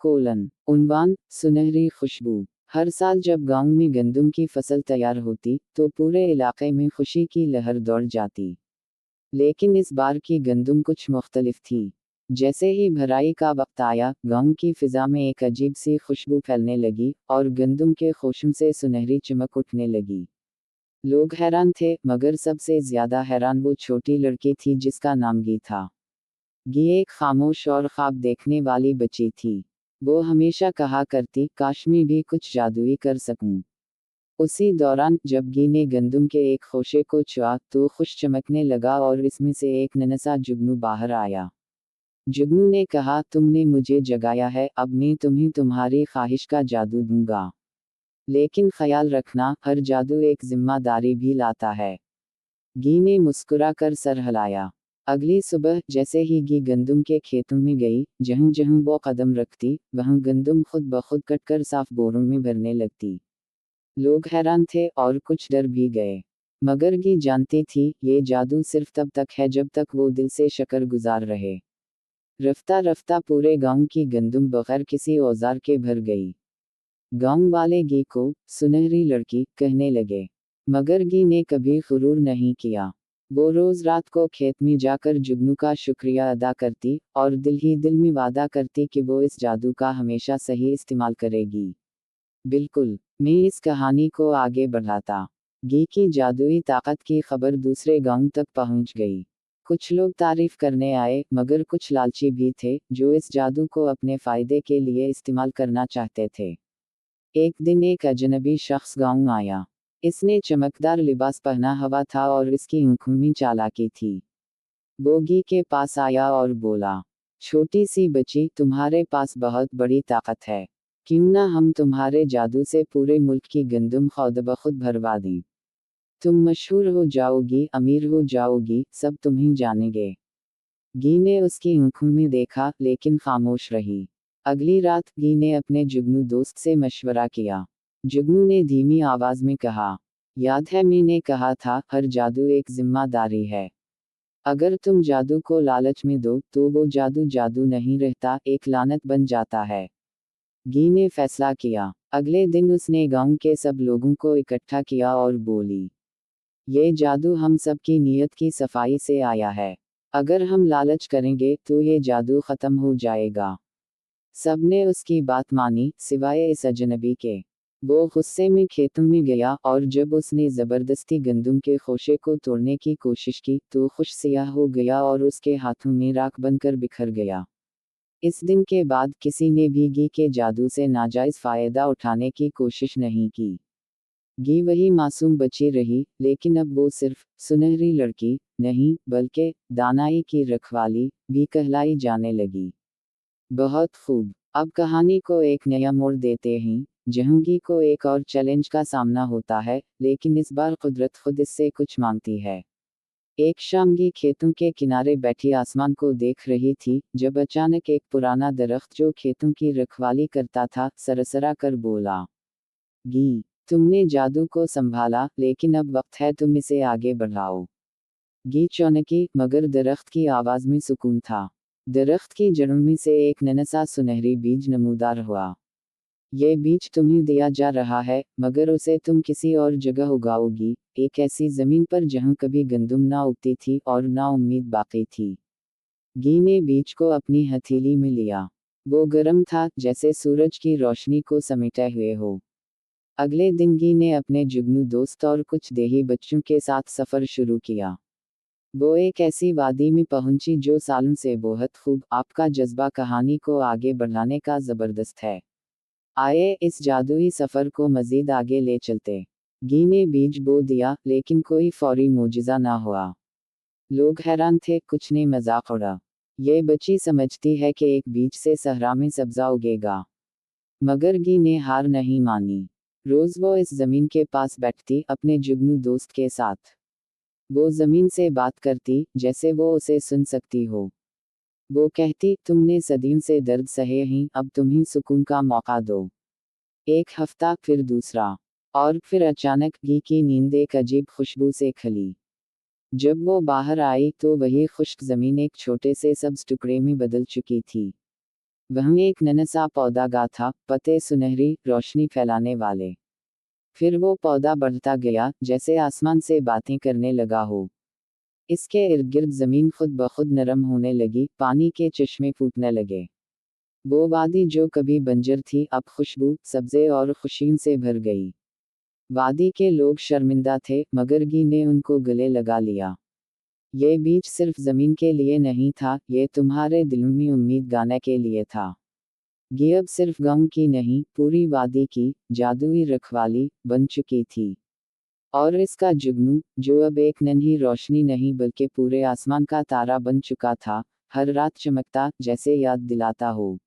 उन्वान, सुनहरी खुशबू। हर साल जब गांव में गंदम की फसल तैयार होती तो पूरे इलाके में खुशी की लहर दौड़ जाती। लेकिन इस बार की गंदम कुछ मुख्तलिफ थी। जैसे ही भराई का वक्त आया, गांव की फिजा में एक अजीब सी खुशबू फैलने लगी और गंदम के खोशम से सुनहरी चमक उठने लगी। लोग हैरान थे, मगर सबसे ज्यादा हैरान वो छोटी लड़की थी जिसका नाम गी था। गी एक खामोश और ख्वाब देखने वाली बच्ची थी। वो हमेशा कहा करती, काश मैं भी कुछ जादुई कर सकूं। उसी दौरान जब गी ने गंदम के एक खोशे को छुआ तो खुश चमकने लगा और इसमें से एक नन्हा जुगनू बाहर आया। जुगनू ने कहा, तुमने मुझे जगाया है, अब मैं तुम्हें तुम्हारी ख्वाहिश का जादू दूंगा। लेकिन ख्याल रखना, हर जादू एक जिम्मेदारी भी लाता है। गी ने मुस्कुरा कर सर हिलाया। अगली सुबह जैसे ही गी गंदम के खेतों में गई, जहाँ जहाँ वो कदम रखती वहाँ गंदम खुद ब खुद कटकर साफ बोरों में भरने लगती। लोग हैरान थे और कुछ डर भी गए। मगर गी जानती थी, ये जादू सिर्फ तब तक है जब तक वो दिल से शक्र गुजार रहे। रफ्ता रफ्ता पूरे गांव की गंदम बगैर किसी औजार के भर गई। गांव वाले गी को सुनहरी लड़की कहने लगे। मगर गी ने कभी गुरूर नहीं किया। वो रोज रात को खेत में जाकर जुगनू का शुक्रिया अदा करती और दिल ही दिल में वादा करती कि वो इस जादू का हमेशा सही इस्तेमाल करेगी। बिल्कुल, मैं इस कहानी को आगे बढ़ाता। गी की जादुई ताकत की खबर दूसरे गांव तक पहुंच गई। कुछ लोग तारीफ करने आए, मगर कुछ लालची भी थे जो इस जादू को अपने फायदे के लिए इस्तेमाल करना चाहते थे। एक दिन एक अजनबी शख्स गांव आया। इसने चमकदार लिबास पहना हुआ था और इसकी आंखों में चालाकी थी। वो गी के पास आया और बोला, छोटी सी बच्ची, तुम्हारे पास बहुत बड़ी ताकत है। क्यों ना हम तुम्हारे जादू से पूरे मुल्क की गंदम खुद ब खुद भरवा दें। तुम मशहूर हो जाओगी, अमीर हो जाओगी, सब तुम्हें जानेंगे। गी ने उसकी आंखों में देखा लेकिन खामोश रही। अगली रात गी ने अपने जुगनू दोस्त से मशवरा किया। जुगनू ने धीमी आवाज में कहा, याद है मैंने कहा था, हर जादू एक जिम्मेदारी है। अगर तुम जादू को लालच में दो तो वो जादू जादू नहीं रहता, एक लानत बन जाता है। गी ने फैसला किया। अगले दिन उसने गांव के सब लोगों को इकट्ठा किया और बोली, ये जादू हम सब की नीयत की सफाई से आया है। अगर हम लालच करेंगे तो ये जादू खत्म हो जाएगा। सबने उसकी बात मानी, सिवाय इस अजनबी के। वो गुस्से में खेतों में गया और जब उसने जबरदस्ती गंदम के खोशे को तोड़ने की कोशिश की तो खुश सियाह हो गया और उसके हाथों में राख बनकर बिखर गया। इस दिन के बाद किसी ने भी गी के जादू से नाजायज फायदा उठाने की कोशिश नहीं की। गी वही मासूम बची रही, लेकिन अब वो सिर्फ सुनहरी लड़की नहीं बल्कि दानाई की रखवाली भी कहलाई जाने लगी। बहुत खूब। अब कहानी को एक नया मोड़ देते हैं, जहाँ गी को एक और चैलेंज का सामना होता है, लेकिन इस बार कुदरत खुद इससे कुछ मांगती है। एक शाम गी खेतों के किनारे बैठी आसमान को देख रही थी जब अचानक एक पुराना दरख्त जो खेतों की रखवाली करता था सरसरा कर बोला, गी, तुमने जादू को संभाला, लेकिन अब वक्त है तुम इसे आगे बढ़ाओ। गी चौंकी, मगर दरख्त की आवाज में सुकून था। दरख्त की जड़ों में से एक नन्हा सुनहरी बीज नमूदार हुआ। ये बीज तुम्हें दिया जा रहा है, मगर उसे तुम किसी और जगह उगाओगी, एक ऐसी जमीन पर जहां कभी गंदम ना उगती थी और ना उम्मीद बाकी थी। गी ने बीज को अपनी हथेली में लिया। वो गर्म था, जैसे सूरज की रोशनी को समेटे हुए हो। अगले दिन गी ने अपने जुगनू दोस्त और कुछ देही बच्चों के साथ सफर शुरू किया। वो एक ऐसी वादी में पहुंची जो सालों से बहुत खूब। आपका जज्बा कहानी को आगे बढ़ाने का जबरदस्त है। आइए इस जादुई सफर को मजीद आगे ले चलते। गी ने बीज बो दिया, लेकिन कोई फौरी मोजिज़ा ना हुआ। लोग हैरान थे, कुछ ने मजाक उड़ा। ये बच्ची समझती है कि एक बीज से सहरा में सब्जा उगेगा। मगर गी ने हार नहीं मानी। रोज वो इस जमीन के पास बैठती अपने जुगनू दोस्त के साथ। वो जमीन से बात करती जैसे वो उसे सुन सकती हो। वो कहती, तुमने सदियों से दर्द सहे हैं, अब तुम्हें सुकून का मौका दो। एक हफ्ता, फिर दूसरा, और फिर अचानक गी की नींद एक अजीब खुशबू से खली। जब वो बाहर आई तो वही खुश्क जमीन एक छोटे से सब्ज टुकड़े में बदल चुकी थी। वहाँ एक नन्हा पौधा था, पत्ते सुनहरी रोशनी फैलाने वाले। फिर वो पौधा बढ़ता गया, जैसे आसमान से बातें करने लगा हो। इसके इर्द गिर्द जमीन खुद ब खुद नरम होने लगी, पानी के चश्मे फूटने लगे। वो वादी जो कभी बंजर थी, अब खुशबू, सब्जे और खुशियों से भर गई। वादी के लोग शर्मिंदा थे, मगर गी ने उनको गले लगा लिया। ये बीज सिर्फ जमीन के लिए नहीं था, ये तुम्हारे दिल में उम्मीद गाने के लिए था। गी अब सिर्फ गांव की नहीं, पूरी वादी की जादुई रखवाली बन चुकी थी। और इसका जुगनू, जो अब एक नन्ही रोशनी नहीं बल्कि पूरे आसमान का तारा बन चुका था, हर रात चमकता, जैसे याद दिलाता हो,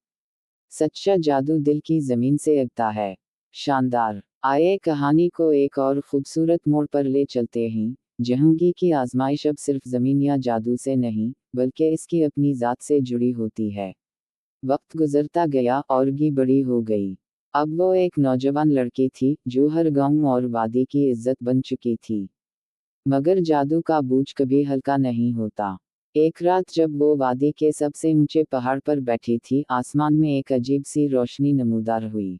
सच्चा जादू दिल की जमीन से अगता है। शानदार। आइए कहानी को एक और खूबसूरत मोड़ पर ले चलते हैं, जहांगी की आजमाइश अब सिर्फ जमीन या जादू से नहीं, बल्कि इसकी अपनी ज़ात से जुड़ी होती है। वक्त गुजरता गया और गी बड़ी हो गई। अब वो एक नौजवान लड़की थी, जो हर गांव और वादी की इज्जत बन चुकी थी। मगर जादू का बोझ कभी हल्का नहीं होता। एक रात जब वो वादी के सबसे ऊंचे पहाड़ पर बैठी थी, आसमान में एक अजीब सी रोशनी नमूदार हुई।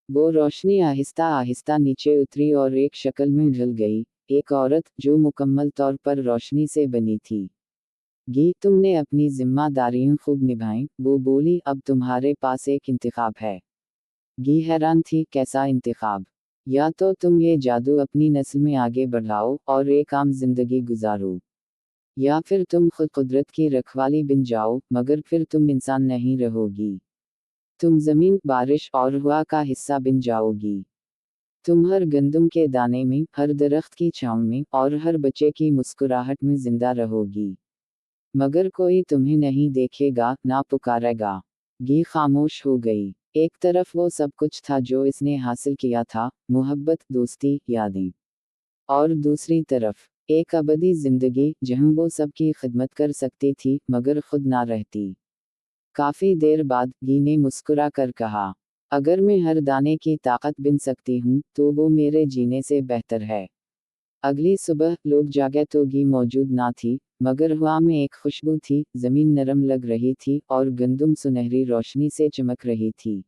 वो रोशनी आहिस्ता आहिस्ता नीचे उतरी और एक शक्ल में ढल गई, एक औरत जो मुकम्मल तौर पर रोशनी से बनी थी। गी, तुमने अपनी जिम्मेदारियां खूब निभाई, वो बोली, अब तुम्हारे पास एक इंतखाब है। गी हैरान थी, कैसा इंतखाब? या तो तुम ये जादू अपनी नस्ल में आगे बढ़ाओ और एक आम जिंदगी गुजारो, या फिर तुम खुद कुदरत की रखवाली बन जाओ, मगर फिर तुम इंसान नहीं रहोगी। तुम जमीन, बारिश और हवा का हिस्सा बन जाओगी। तुम हर गंदम के दाने में, हर दरख्त की छांव में और हर बच्चे की मुस्कुराहट में जिंदा रहोगी। मगर कोई तुम्हें नहीं देखेगा, ना पुकारेगा। गी खामोश हो गई। एक तरफ वो सब कुछ था जो इसने हासिल किया था, मोहब्बत, दोस्ती, यादें। और दूसरी तरफ एक अबदी जिंदगी, जहां वो सबकी खिदमत कर सकती थी, मगर खुद ना रहती। काफी देर बाद गी ने मुस्कुरा कर कहा, अगर मैं हर दाने की ताकत बन सकती हूँ, तो वो मेरे जीने से बेहतर है। अगली सुबह लोग जागे तो गी मौजूद ना थी, मगर हवा में एक खुशबू थी, जमीन नरम लग रही थी और गंदम सुनहरी रोशनी से चमक रही थी।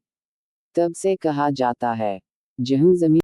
तब से कहा जाता है, जहाँ जमीन